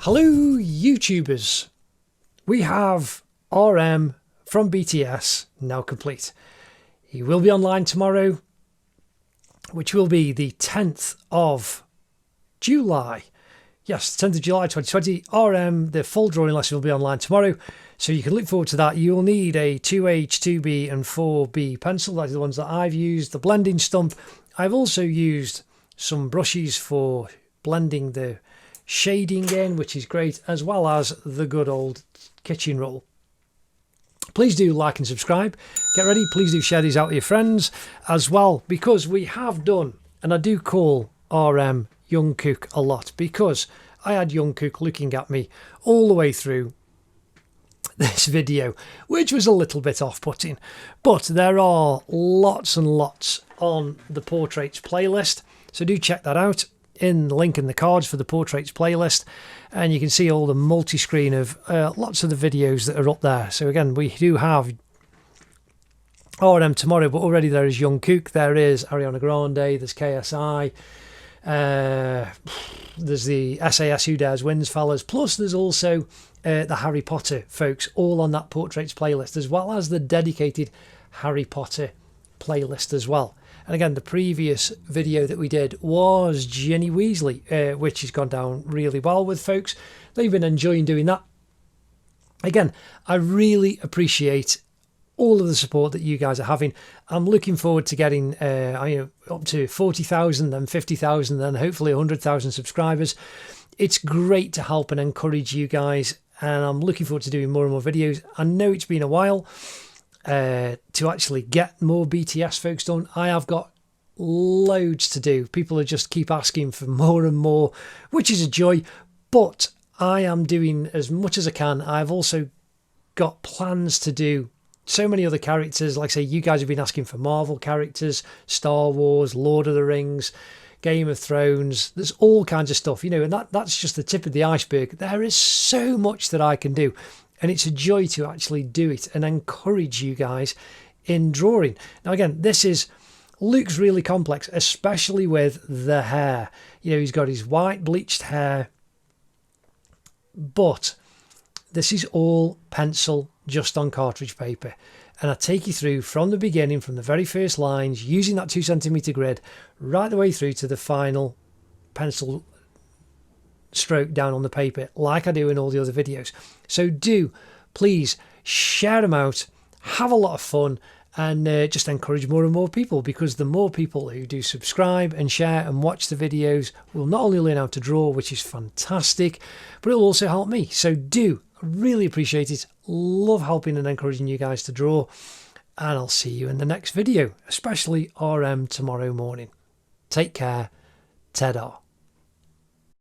Hello YouTubers, we have RM from BTS now complete. He will be online tomorrow, which will be the 10th of July. Yes, 10th of July 2020. RM, the full drawing lesson will be online tomorrow, so you can look forward to that. You will need a 2H, 2B and 4B pencil. Those are the ones that I've used. The blending stump. I've also used some brushes for blending the shading in, which is great, as well as the good old kitchen roll. Please do like and subscribe. Get ready. Please do share these out with your friends as well, because we have done, and I do call RM Jungkook a lot, because I had Jungkook looking at me all the way through this video, which was a little bit off-putting. But there are lots and lots on the portraits playlist, so do check that out in the link in the cards for the portraits playlist, and you can see all the multi-screen of lots of the videos that are up there. So again, we do have RM tomorrow, but already there is Jungkook, there is Ariana Grande, there's KSI, there's the SAS Who Dares Wins fellas, plus there's also the Harry Potter folks, all on that portraits playlist, as well as the dedicated Harry Potter playlist as well. And again, the previous video that we did was Ginny Weasley, which has gone down really well with folks. They've been enjoying doing that. Again, I really appreciate all of the support that you guys are having. I'm looking forward to getting up to 40,000, then 50,000, then hopefully 100,000 subscribers. It's great to help and encourage you guys, and I'm looking forward to doing more and more videos. I know it's been a while to actually get more BTS folks done. I have got loads to do. People are just keep asking for more and more, which is a joy, but I am doing as much as I can. I've also got plans to do so many other characters. Like I say, you guys have been asking for Marvel characters, Star Wars, Lord of the Rings, Game of Thrones. There's all kinds of stuff, and that's just the tip of the iceberg. There is so much that I can do, and it's a joy to actually do it and encourage you guys in drawing. Now again, looks really complex, especially with the hair. He's got his white bleached hair, but this is all pencil just on cartridge paper. And I take you through from the beginning, from the very first lines, using that 2cm grid, right the way through to the final pencil stroke down on the paper, like I do in all the other videos. So do please share them out, have a lot of fun, and just encourage more and more people, because the more people who do subscribe and share and watch the videos will not only learn how to draw, which is fantastic, but it will also help me. So do, really appreciate it. Love helping and encouraging you guys to draw, and I'll see you in the next video, especially RM tomorrow morning. Take care. Ta-da.